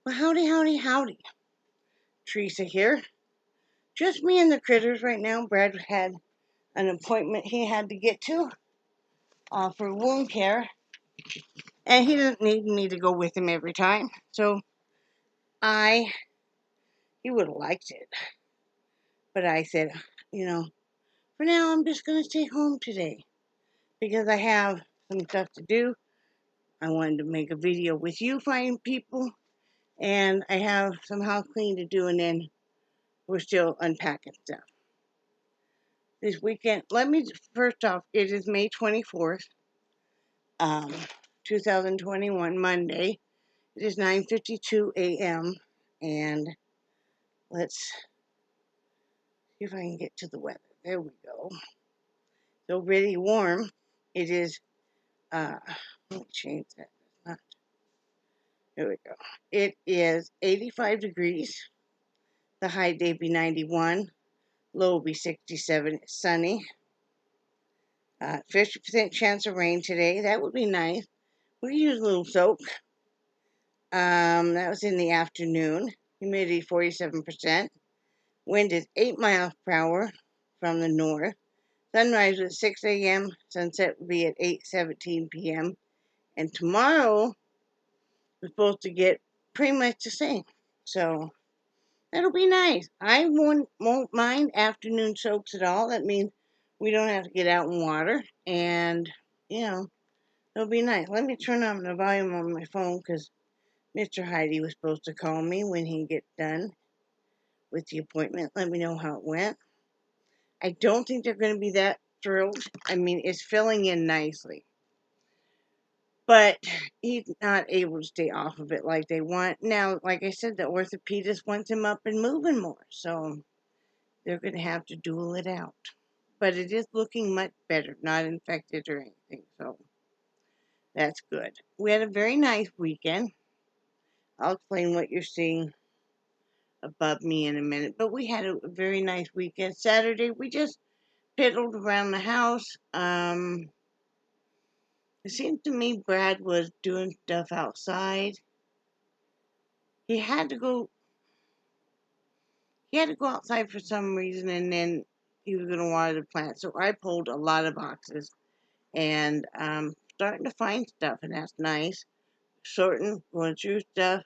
Well, howdy, howdy, howdy. Teresa here. Just me and the critters right now. Brad had an appointment he had to get to for wound care, and he doesn't need me to go with him every time. So I, he would have liked it, but I said, you know, for now I'm just gonna stay home today because I have some stuff to do. I wanted to make a video with you finding people, and I have some house cleaning to do, and then we're still unpacking stuff. This weekend, let me first off, it is May 24th, um, 2021, Monday. It is 9:52 a.m. And let's see if I can get to the weather. There we go. So really warm. It is, let me change that. Not, there we go. It is 85 degrees. The high day be 91. Low be 67. Sunny. 50% chance of rain today. That would be nice. We use a little soak. That was in the afternoon. Humidity 47%. Wind is 8 miles per hour from the north. Sunrise was at 6 a.m. Sunset will be at 8:17 p.m. And tomorrow we're supposed to get pretty much the same. So that'll be nice. I won't mind afternoon soaks at all. That means we don't have to get out in water. And, it'll be nice. Let me turn on the volume on my phone because Mr. Heidi was supposed to call me when he gets done with the appointment. Let me know how it went. I don't think they're going to be that thrilled. I mean, it's filling in nicely. But he's not able to stay off of it like they want. Now, like I said, the orthopedist wants him up and moving more. So they're going to have to duel it out. But it is looking much better, not infected or anything. So that's good. We had a very nice weekend. I'll explain what you're seeing above me in a minute. But we had a very nice weekend. Saturday, we just piddled around the house. It seemed to me Brad was doing stuff outside. He had to go. He had to go outside for some reason, and then he was going to water the plant. So I pulled a lot of boxes, and starting to find stuff, and that's nice. Sorting, going through stuff,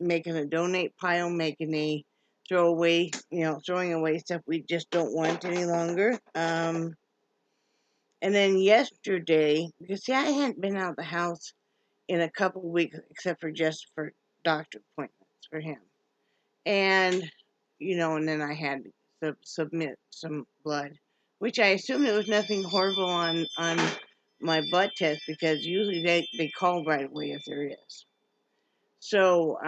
making a donate pile, making a throwing away stuff we just don't want any longer. And then yesterday, because see, I hadn't been out of the house in a couple of weeks, except for just for doctor appointments for him. And, and then I had to submit some blood, which I assumed there was nothing horrible on my blood test because usually they call right away if there is. So,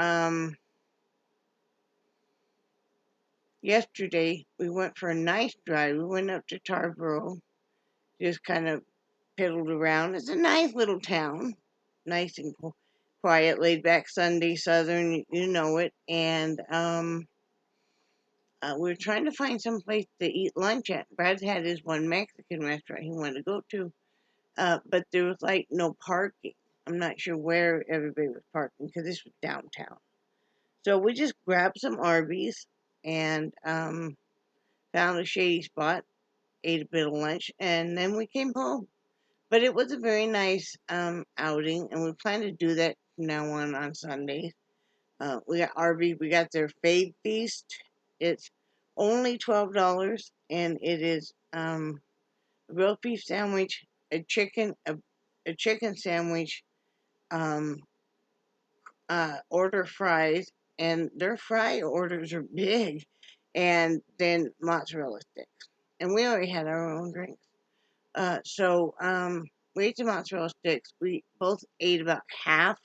yesterday we went for a nice drive. We went up to Tarboro, just kind of piddled around. It's a nice little town, nice and quiet, laid back Sunday Southern, you know it. And we were trying to find some place to eat lunch at. Brad had his one Mexican restaurant he wanted to go to, but there was like no parking. I'm not sure where everybody was parking because this was downtown. So we just grabbed some Arby's and found a shady spot, ate a bit of lunch, and then we came home. But it was a very nice outing, and we plan to do that from now on Sundays. We got Arby's. We got their Fade Feast. It's only $12, and it is a roast beef sandwich, a chicken sandwich, um, order fries, and their fry orders are big, and then mozzarella sticks. And we already had our own drinks. So we ate the mozzarella sticks. We both ate about half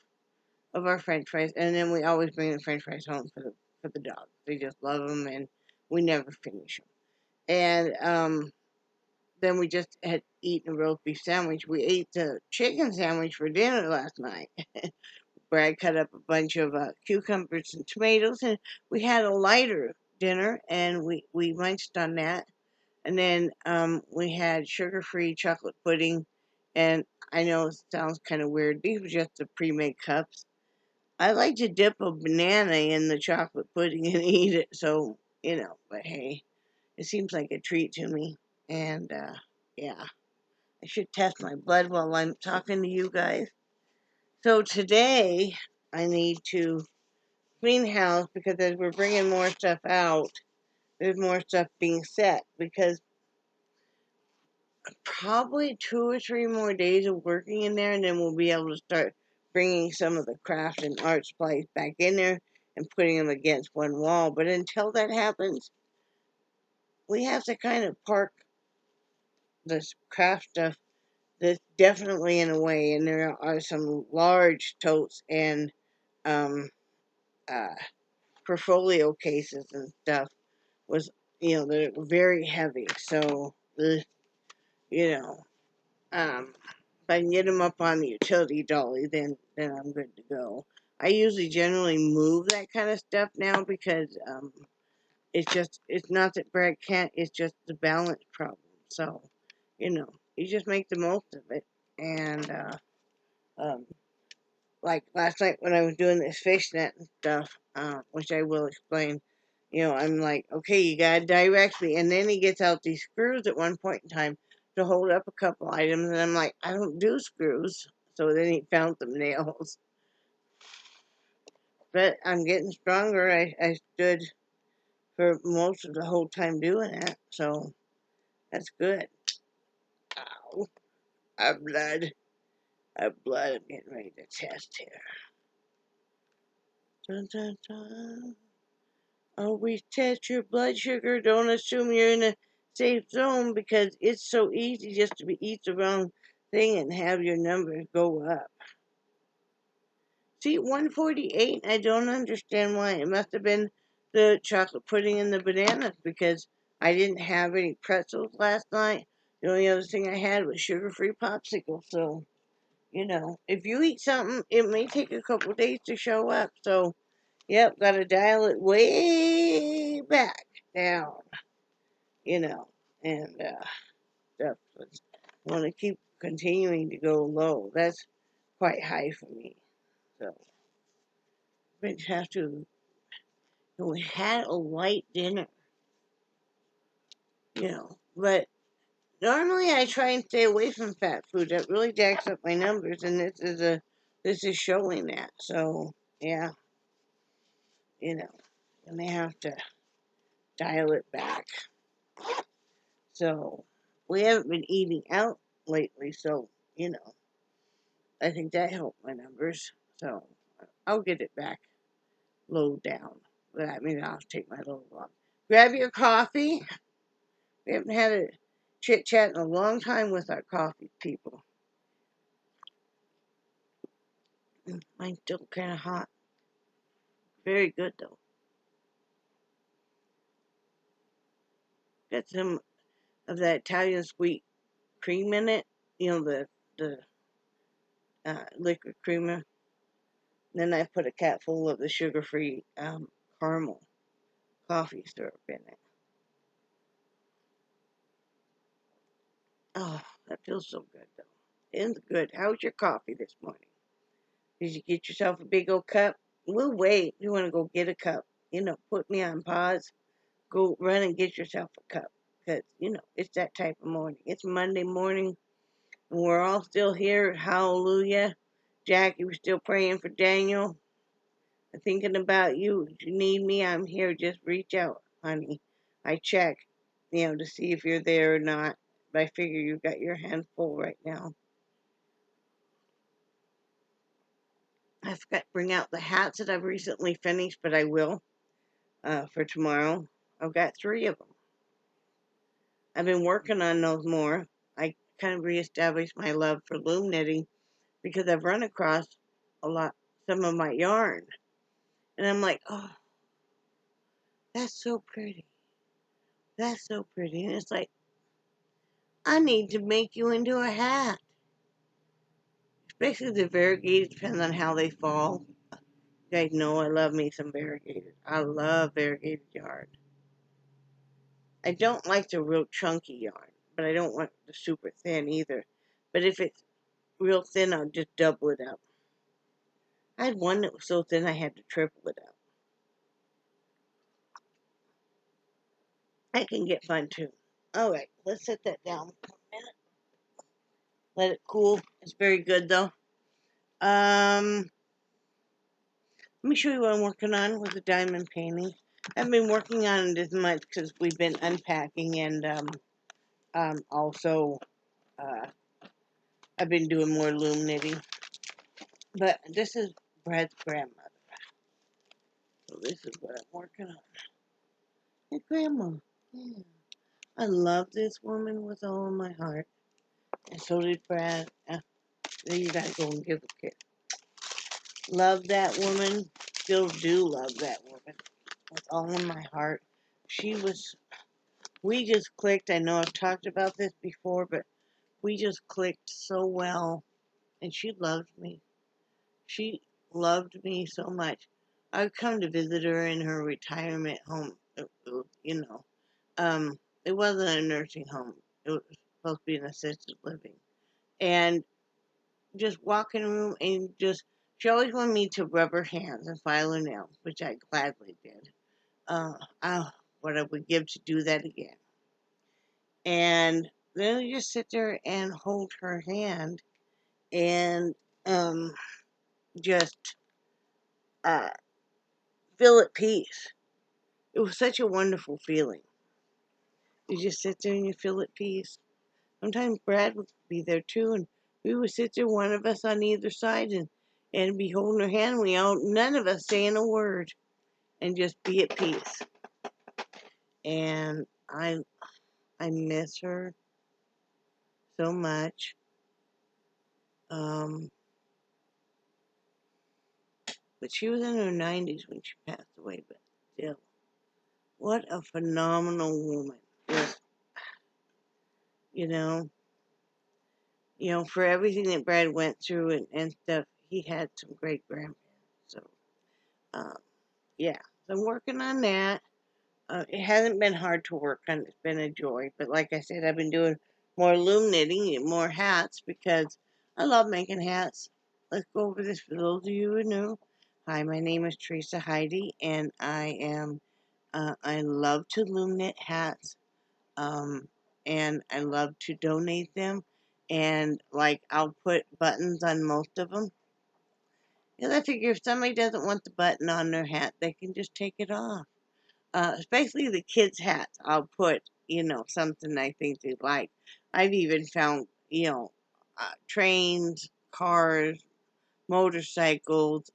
of our French fries, and then we always bring the French fries home for the dogs. They just love them, and we never finish them. And then we just had eaten a roast beef sandwich. We ate the chicken sandwich for dinner last night, where I cut up a bunch of cucumbers and tomatoes, and we had a lighter dinner, and we munched on that. And then we had sugar-free chocolate pudding, and I know it sounds kind of weird. These were just the pre-made cups. I like to dip a banana in the chocolate pudding and eat it. So, but hey, it seems like a treat to me. And yeah, I should test my blood while I'm talking to you guys. So today I need to clean house because as we're bringing more stuff out, there's more stuff being set because probably 2 or 3 more days of working in there, and then we'll be able to start bringing some of the craft and art supplies back in there and putting them against one wall. But until that happens, we have to kind of park this craft stuff that's definitely in a way. And there are some large totes and um, uh, portfolio cases and stuff was they're very heavy. So you know if I can get them up on the utility dolly, then I'm good to go. I usually generally move that kind of stuff now because it's not that Brad can't, it's just the balance problem. So you just make the most of it. And um, like last night when I was doing this fishnet and stuff, which I will explain. I'm like, okay, you gotta direct me. And then he gets out these screws at one point in time to hold up a couple items. And I'm like, I don't do screws. So then he found some nails. But I'm getting stronger. I stood for most of the whole time doing it. So that's good. Ow. I have blood. I have blood. I'm getting ready to test here. Dun, dun, dun. Always test your blood sugar. Don't assume you're in a safe zone because it's so easy just to eat the wrong thing and have your numbers go up. See, 148, I don't understand why. It must have been the chocolate pudding and the bananas because I didn't have any pretzels last night. The only other thing I had was sugar-free popsicle. So, if you eat something, it may take a couple days to show up. So, yep, got to dial it way back down, you know, and stuff. Want to keep continuing to go low. That's quite high for me. So, we have to. We had a light dinner, but normally I try and stay away from fat food. That really jacks up my numbers, and this is showing that. So yeah, I may have to dial it back. So we haven't been eating out lately, so I think that helped my numbers. So I'll get it back low down. That means I'll take my load off. Grab your coffee. We haven't had a chit chat in a long time with our coffee people. Mine's still kind of hot. Very good though. Got some of that Italian sweet cream in it. The liquid creamer. Then I put a cap full of the sugar-free caramel coffee syrup in it. Oh, that feels so good though. It's good. How's your coffee this morning? Did you get yourself a big old cup? We'll wait. You want to go get a cup? Put me on pause. Go run and get yourself a cup. Because, it's that type of morning. It's Monday morning, and we're all still here. Hallelujah. Jackie, we're still praying for Daniel. I'm thinking about you. If you need me, I'm here. Just reach out, honey. I check, to see if you're there or not. But I figure you've got your hand full right now. I forgot to bring out the hats that I've recently finished, but I will for tomorrow. I've got 3 of them. I've been working on those more. I kind of reestablished my love for loom knitting because I've run across some of my yarn. And I'm like, oh, that's so pretty. That's so pretty. And it's like, I need to make you into a hat. Especially the variegated, depends on how they fall. You guys know I love me some variegated. I love variegated yarn. I don't like the real chunky yarn, but I don't want the super thin either. But if it's real thin, I'll just double it up. I had one that was so thin I had to triple it up. That can get fun too. All right, let's set that down for a minute. Let it cool. It's very good though. Let me show you what I'm working on with the diamond painting. I haven't been working on it as much because we've been unpacking and also uh, I've been doing more loom knitting. But this is Brad's grandmother. So this is what I'm working on. Hey, Grandma. Yeah. I love this woman with all of my heart. And so did Brad. Then you gotta go and give a kiss. Love that woman. Still do love that woman with all of my heart. We just clicked. I know I've talked about this before, but we just clicked so well. And she loved me. She loved me so much. I'd come to visit her in her retirement home. You know, it wasn't a nursing home. It was supposed to be an assisted living. And just walk in the room and just, she always wanted me to rub her hands and file her nails, which I gladly did. Oh, what I would give to do that again. And then I just sit there and hold her hand and just uh, feel at peace. It was such a wonderful feeling. You just sit there and you feel at peace. Sometimes Brad would be there too, and we would sit there, one of us on either side, and be holding her hand. None of us saying a word, and just be at peace. And I miss her so much. Um, but she was in her 90s when she passed away. But still, what a phenomenal woman! Just, you know, for everything that Brad went through and stuff, he had some great grandparents. So, um, yeah, so I'm working on that. It hasn't been hard to work on. It's been a joy. But like I said, I've been doing more loom knitting and more hats because I love making hats. Let's go over this for those of you who know. Hi, my name is Teresa Heidi, and I love to loom knit hats, um, and I love to donate them. And like, I'll put buttons on most of them. And I figure if somebody doesn't want the button on their hat, they can just take it off. Especially the kids' hats. I'll put, something I think they like. I've even found, trains, cars, motorcycles,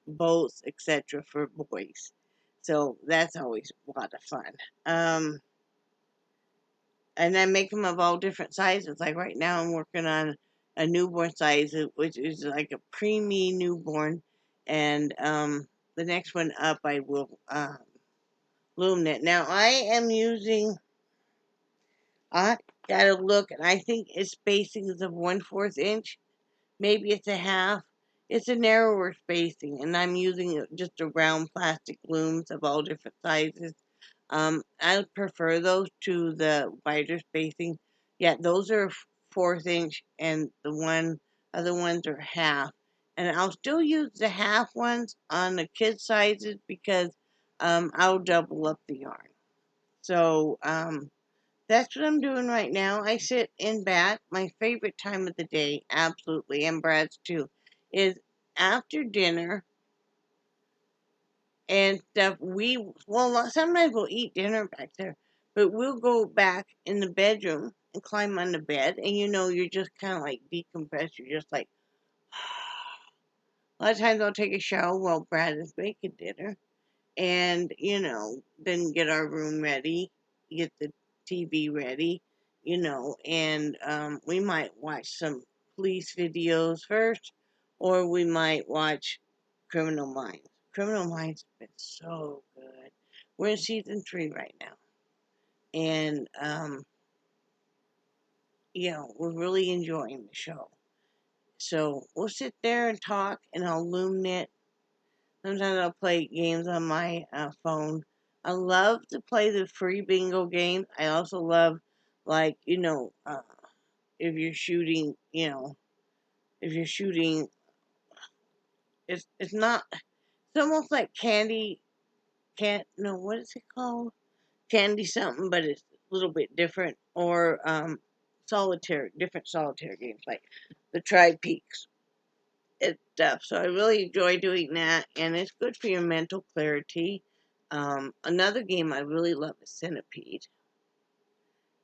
boats, etc. for boys. So that's always a lot of fun. And I make them of all different sizes. Like right now, I'm working on a newborn size, which is like a preemie newborn. And the next one up, I will loom knit. Now I gotta look, and I think its spacing is of 1/4 inch. Maybe it's a half. It's a narrower spacing, and I'm using just a round plastic looms of all different sizes. I prefer those to the wider spacing. Yeah, those are 1/4 inch, and the other ones are half. And I'll still use the half ones on the kid sizes because I'll double up the yarn. So that's what I'm doing right now. I sit in back. My favorite time of the day, absolutely, and Brad's too, is after dinner and stuff. Sometimes we'll eat dinner back there, but we'll go back in the bedroom and climb on the bed, and you're just kind of like decompressed. You're just like, a lot of times I'll take a shower while Brad is making dinner, and then get our room ready, get the TV ready, and we might watch some police videos first, or we might watch Criminal Minds. Criminal Minds has been so good. We're in season 3 right now, and we're really enjoying the show. So we'll sit there and talk, and I'll loom knit. Sometimes I'll play games on my phone. I love to play the free bingo games. I also love, like, if you're shooting, if you're shooting it's not. It's almost like candy. Can't no. What is it called? Candy something, but it's a little bit different. Or solitaire, different solitaire games like the Tri Peaks and stuff. So I really enjoy doing that, and it's good for your mental clarity. Another game I really love is Centipede.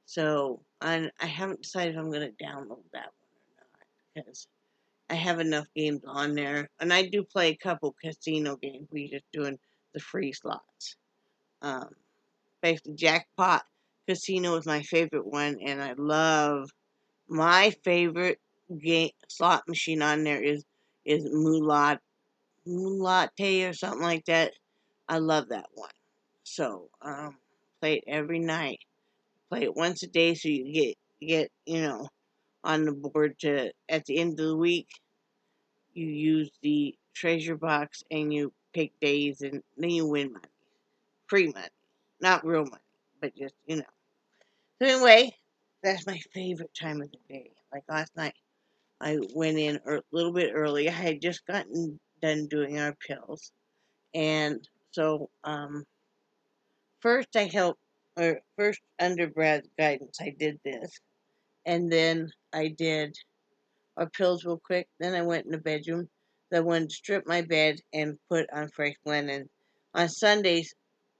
So I haven't decided if I'm going to download that one or not because I have enough games on there, and I do play a couple casino games. We just doing the free slots. Um, Basically, Jackpot Casino is my favorite one, and I love my favorite game slot machine on there is Moulate or something like that. I love that one. So play it every night. Play it once a day so you get on the board to at the end of the week you use the treasure box and you pick days and then you win money. Free money. Not real money, but just. So anyway, that's my favorite time of the day. Like last night I went in a little bit early. I had just gotten done doing our pills. And so first I helped or first under Brad's guidance I did this. And then I did our pills real quick. Then I went in the bedroom. Then I went to strip my bed and put on fresh linen. On Sundays,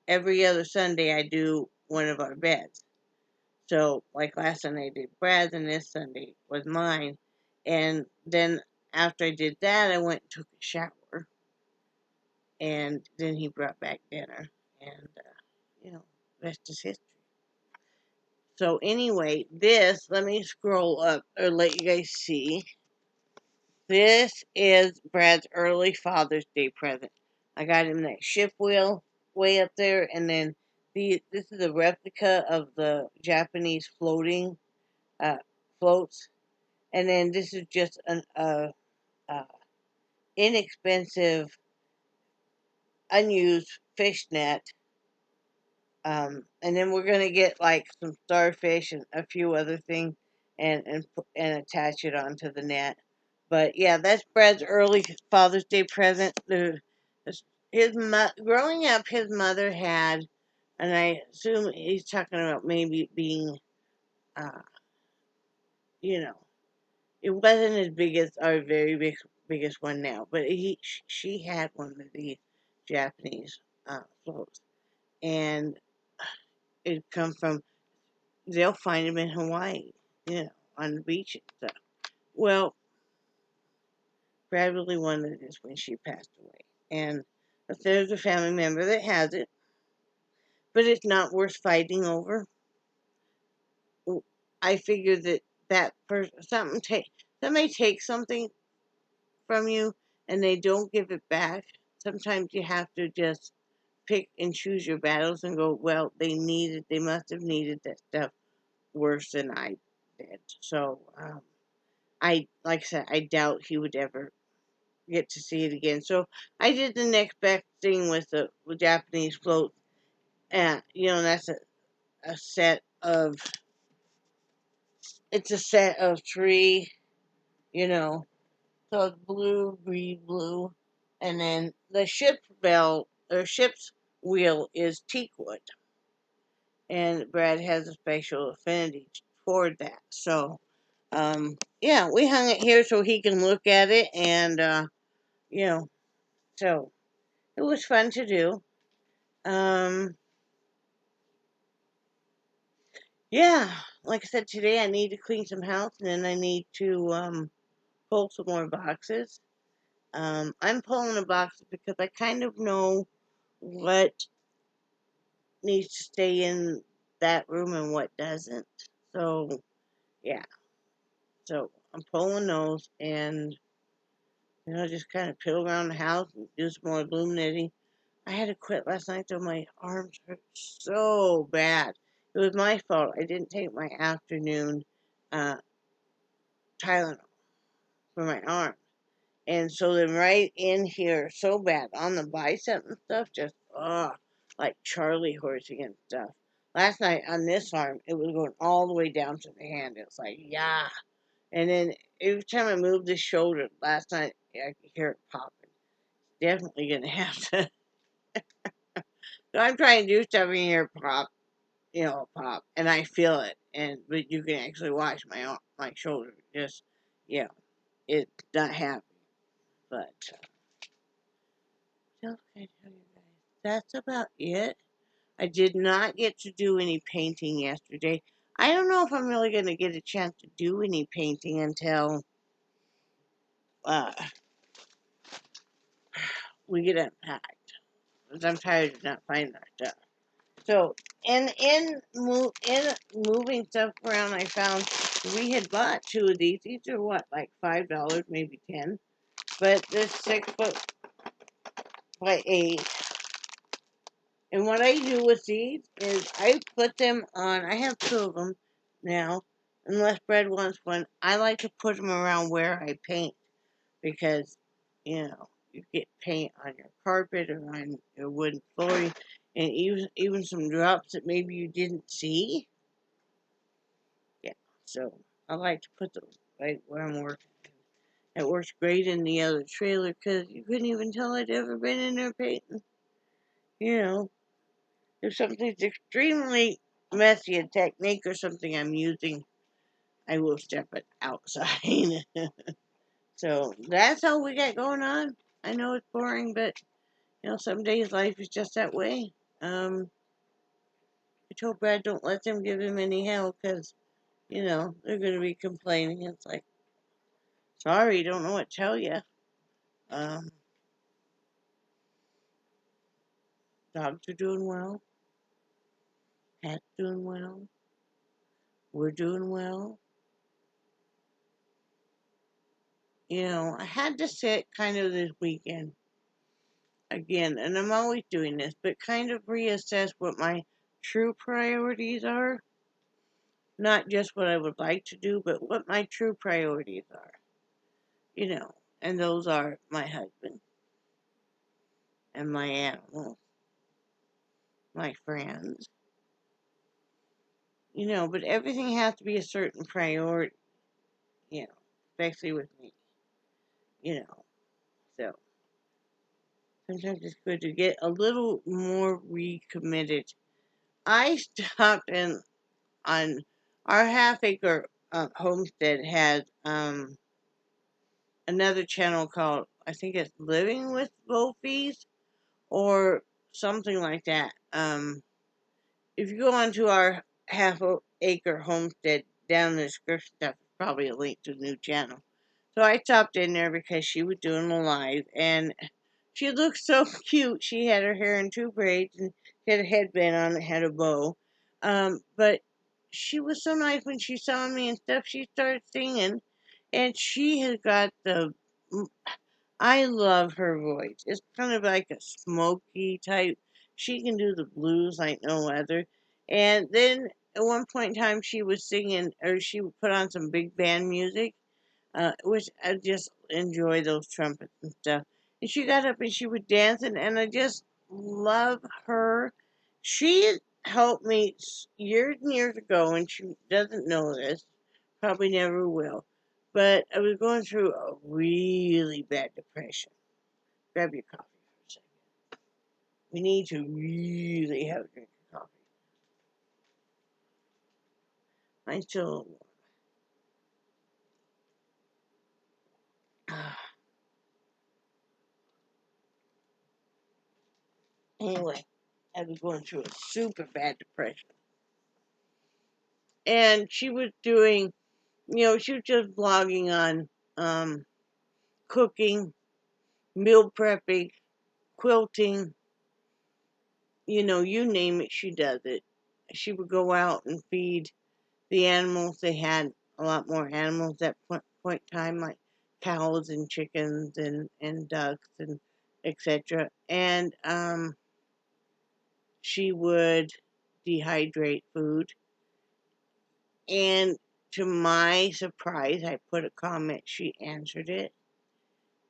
every other Sunday, I do one of our beds. So, like last Sunday, I did Brad's, and this Sunday was mine. And then after I did that, I went and took a shower. And then he brought back dinner. And, rest is history. So, anyway, let me scroll up or let you guys see. This is Brad's early Father's Day present. I got him that ship wheel way up there, and then this is a replica of the Japanese floating floats, and then this is just an inexpensive, unused fish net. And then we're gonna get like some starfish and a few other things, and attach it onto the net. But yeah, that's Brad's early Father's Day present. Growing up, his mother had, and I assume he's talking about maybe being, uh, you know, it wasn't as big as our very biggest one now, but she had one of these Japanese floats, and it come from they'll find them in Hawaii, on the beach and stuff. Well, Brad really wanted this when she passed away, and if there's a family member that has it, but it's not worth fighting over. I figure that person somebody takes something from you and they don't give it back. Sometimes you have to just pick and choose your battles and go, well, they must have needed that stuff worse than I did. So, like I said, I doubt he would ever get to see it again. So I did the next best thing with the Japanese float, and that's a set of it's a set of three, you know, so it's blue, green, blue, and then the ship's wheel is teak wood, and Brad has a special affinity toward that. So, yeah, we hung it here so he can look at it, and you know, so it was fun to do. Um, yeah, like I said, today I need to clean some house, and then I need to pull some more boxes. I'm pulling the boxes because I kind of know what needs to stay in that room and what doesn't. So, yeah. So, I'm pulling those and, just kind of piddle around the house and do some more bloom knitting. I had to quit last night though. My arms hurt so bad. It was my fault. I didn't take my afternoon uh, Tylenol for my arm. And so then right in here, so bad on the bicep and stuff, just like Charlie horsing and stuff. Last night on this arm, it was going all the way down to the hand. It was like, yeah. And then every time I moved the shoulder, last night I could hear it popping. definitely gonna have to. So I'm trying to do stuff in here, pop, pop, and I feel it, but you can actually watch my shoulder. Just, yeah, it's not happy, but what else can I tell you guys? That's about it. I did not get to do any painting yesterday. I don't know if I'm really gonna get a chance to do any painting until uh, we get unpacked. Because I'm tired of not finding our stuff. So, in moving stuff around, I found we had bought two of these. These are what, like $5, maybe 10. But this 6 foot by 8. And what I do with these is I put them on. I have two of them now. Unless Brad wants one, I like to put them around where I paint because you get paint on your carpet or on your wooden flooring, and even some drops that maybe you didn't see. Yeah, so I like to put them right where I'm working. It works great in the other trailer because you couldn't even tell I'd ever been in there painting. You know, if something's extremely messy, a technique or something I'm using, I will step it outside. So that's all we got going on. I know it's boring, but some days life is just that way. I told Brad don't let them give him any hell because, they're going to be complaining. It's like, sorry, don't know what to tell you. Um, Dogs are doing well. Cat's doing well. We're doing well. I had to sit kind of this weekend again, and I'm always doing this, but kind of reassess what my true priorities are. Not just what I would like to do, but what my true priorities are. And those are my husband and my animals, my friends, but everything has to be a certain priority, you know, especially with me, you know. So sometimes it's good to get a little more recommitted. I stopped in on our half acre homestead had another channel called, I think it's Living with Wolfies or something like that. If you go onto our half acre homestead, down in the description, that's probably a link to the new channel. So I stopped in there because she was doing a live, and she looked so cute. She had her hair in two braids, and she had a headband on that had a bow. But she was so nice when she saw me and stuff. She started singing, and she has got I love her voice. It's kind of like a smoky type. She can do the blues like no other. And then at one point in time, she was singing, or she would put on some big band music, which I just enjoy those trumpets and stuff. And she got up and she was dancing, and I just love her. She helped me years and years ago, and she doesn't know this, probably never will. But I was going through a really bad depression. Grab your coffee for a second. We need to really have a drink of coffee. Mine's still warm. Anyway, I was going through a super bad depression. And she was doing, she was just blogging on cooking, meal prepping, quilting, you name it, she does it. She would go out and feed the animals. They had a lot more animals at point in time, like cows and chickens and ducks and etc. And she would dehydrate food. And to my surprise, I put a comment. She answered it.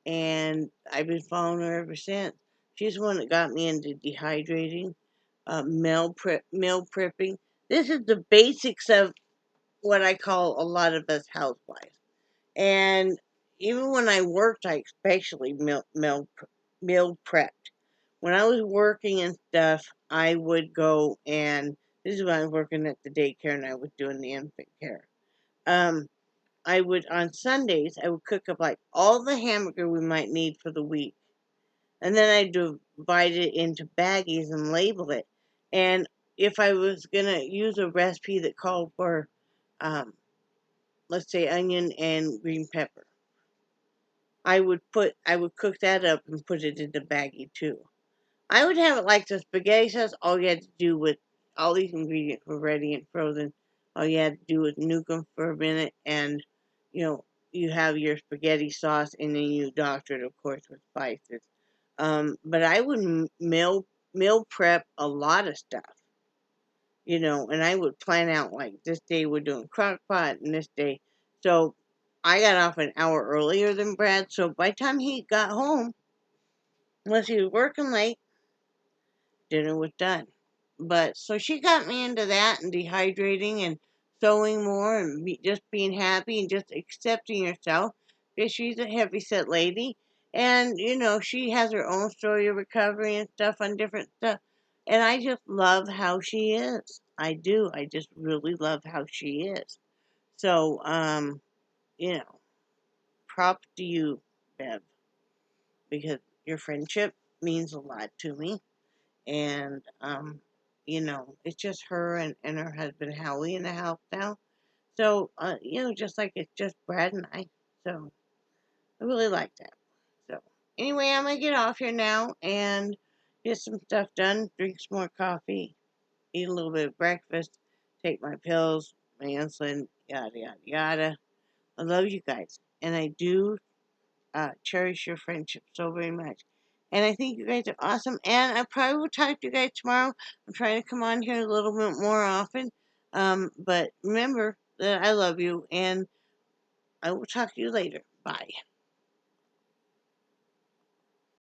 And I've been following her ever since. She's the one that got me into dehydrating, meal prepping. This is the basics of what I call a lot of us housewives. And even when I worked, I especially meal prepped. When I was working and stuff, I would go and this is when I was working at the daycare and I was doing the infant care. Um, I would on Sundays I would cook up like all the hamburger we might need for the week, and then I divide it into baggies and label it. And if I was gonna use a recipe that called for, um, let's say onion and green pepper, I would cook that up and put it in the baggie too. I would have it like the spaghetti sauce. All you had to do with all these ingredients were ready and frozen. All you had to do was nuke them for a minute, and you know you have your spaghetti sauce, and then you doctor it, of course, with spices. But I would meal prep a lot of stuff, and I would plan out like this day we're doing crock pot, and this day. So I got off an hour earlier than Brad. So by the time he got home, unless he was working late, dinner was done. But so she got me into that and dehydrating and sewing more and just being happy and just accepting herself because she's a heavy set lady. And, she has her own story of recovery and stuff on different stuff. And I just love how she is. I do. I just really love how she is. So, you know, props to you, Bev, because your friendship means a lot to me. And it's just her and her husband Howie in the house now. So just like it's just Brad and I. So I really like that. So anyway, I'm gonna get off here now and get some stuff done, drink some more coffee, eat a little bit of breakfast, take my pills, my insulin, yada yada yada. I love you guys, and I do cherish your friendship so very much. And I think you guys are awesome. And I probably will talk to you guys tomorrow. I'm trying to come on here a little bit more often. But remember that I love you, and I will talk to you later. Bye.